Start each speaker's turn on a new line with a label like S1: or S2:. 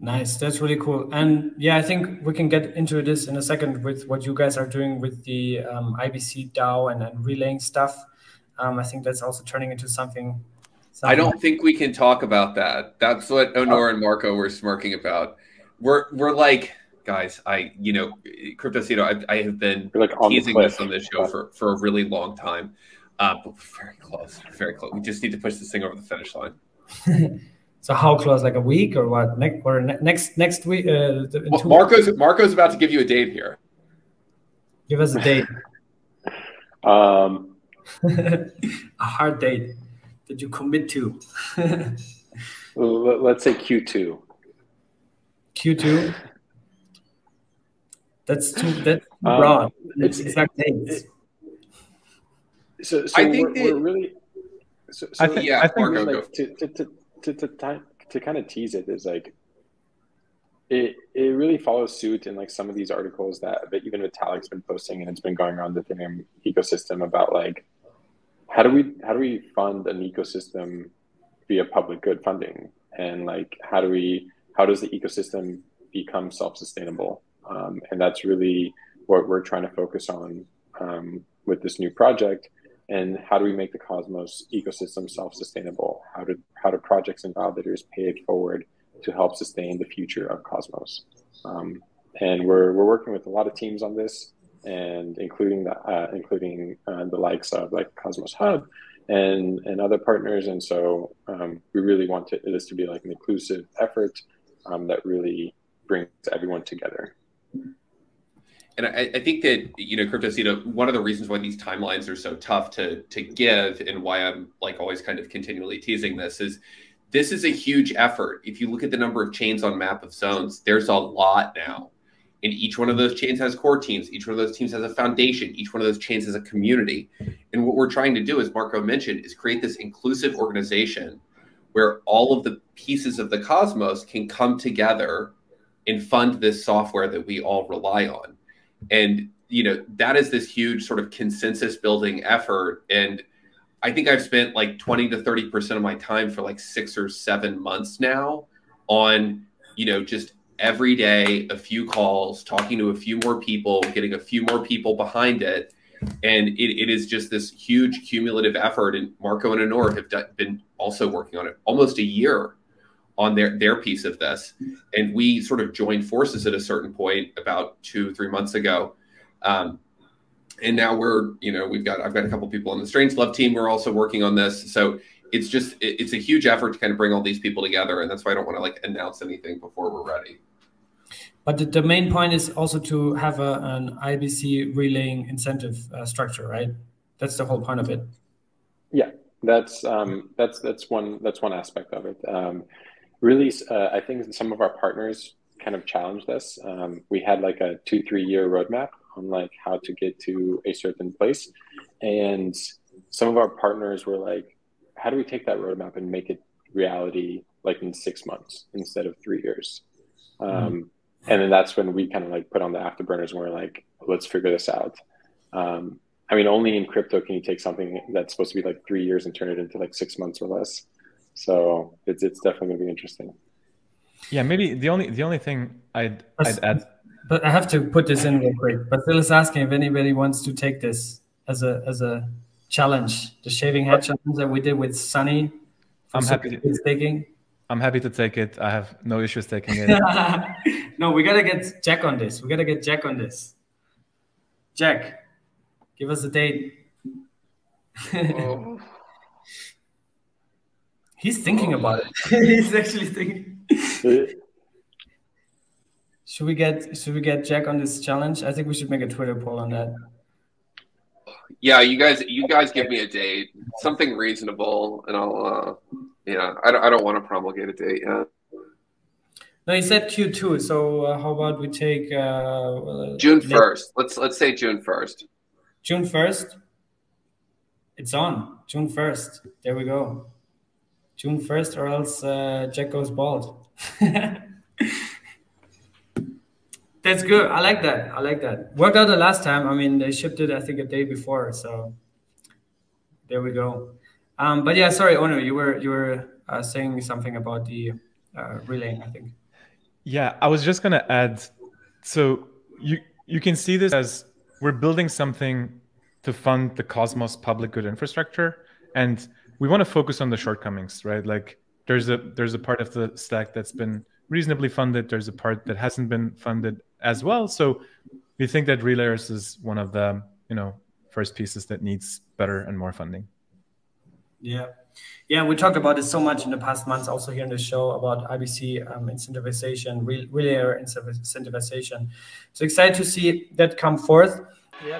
S1: Nice. That's really cool. And yeah, I think we can get into this in a second with what you guys are doing with the IBC DAO and relaying stuff. I think that's also turning into something.
S2: I don't think we can talk about that. That's what Honor and Marco were smirking about. We're like, guys, Cryptocito, I have been
S3: like
S2: teasing this on this show for a really long time. But we're very close, very close. We just need to push this thing over the finish line.
S1: So how close? Like a week or what? Next week?
S2: Well, Marco's about to give you a date here.
S1: Give us a date.
S3: A
S1: hard date that you commit to.
S3: Let's say Q2.
S1: Q2. That's too broad. It's exact dates.
S3: So I think we're really.
S2: I think Marco,
S3: like, to kind of tease it is like it really follows suit in like some of these articles that even Vitalik's been posting, and it's been going around the Ethereum ecosystem about like how do we fund an ecosystem via public good funding, and like how does the ecosystem become self-sustainable, and that's really what we're trying to focus on with this new project. And how do we make the Cosmos ecosystem self-sustainable? How do projects and validators pay it forward to help sustain the future of Cosmos? And we're working with a lot of teams on this, and including the likes of like Cosmos Hub and other partners. And so we really want this to be like an inclusive effort that really brings everyone together.
S2: And I think that, Cryptocito, one of the reasons why these timelines are so tough to give, and why I'm like always kind of continually teasing this is a huge effort. If you look at the number of chains on Map of Zones, there's a lot now. And each one of those chains has core teams. Each one of those teams has a foundation. Each one of those chains has a community. And what we're trying to do, as Marco mentioned, is create this inclusive organization where all of the pieces of the Cosmos can come together and fund this software that we all rely on. And, that is this huge sort of consensus building effort. And I think I've spent like 20 to 30% of my time for like 6 or 7 months now on, just every day, a few calls, talking to a few more people, getting a few more people behind it. And it is just this huge cumulative effort. And Marco and Honor have been also working on it almost a year on their piece of this. And we sort of joined forces at a certain point about 2-3 months ago. And now I've got a couple people on the Strangelove team. We're also working on this. So it's a huge effort to kind of bring all these people together. And that's why I don't want to like announce anything before we're ready.
S1: But the main point is also to have an IBC relaying incentive structure, right? That's the whole point of it.
S3: Yeah, that's one aspect of it. Really, I think some of our partners kind of challenged us. We had like a 2-3 year roadmap on like how to get to a certain place. And some of our partners were like, how do we take that roadmap and make it reality like in 6 months instead of 3 years? And then that's when we kind of like put on the afterburners and we're like, let's figure this out. I mean, only in crypto can you take something that's supposed to be like 3 years and turn it into like 6 months or less. So it's definitely going to be interesting.
S4: Yeah, maybe the only thing I'd add.
S1: But I have to put this in real quick. But Phil is asking if anybody wants to take this as a challenge, the shaving head challenge that we did with Sunny.
S4: I'm happy to take it. I have no issues taking it.
S1: No, we gotta get Jack on this. We gotta get Jack on this. Jack, give us a date.
S2: Oh.
S1: He's thinking about it. He's actually thinking. Should we get Jack on this challenge? I think we should make a Twitter poll on that.
S2: Yeah, you guys give me a date, something reasonable, and I'll I don't want to promulgate a date yet.
S1: No, you said Q2, so how about we take
S2: June 1st? Let's say June 1st.
S1: June 1st. It's on June 1st. There we go. June 1st, or else Jack goes bald. That's good. I like that. I like that. Worked out the last time. I mean, they shipped it, I think, a day before. So there we go. But yeah, sorry, Ono, you were saying something about the relaying, I think.
S4: Yeah, I was just going to add, so you can see this as we're building something to fund the Cosmos public good infrastructure, and we want to focus on the shortcomings, right? Like there's a part of the stack that's been reasonably funded, there's a part that hasn't been funded as well. So we think that Relayers is one of the, you know, first pieces that needs better and more funding.
S1: Yeah, we talked about it so much in the past months, also here in the show, about IBC incentivization, Relayer incentivization. So excited to see that come forth. Yeah.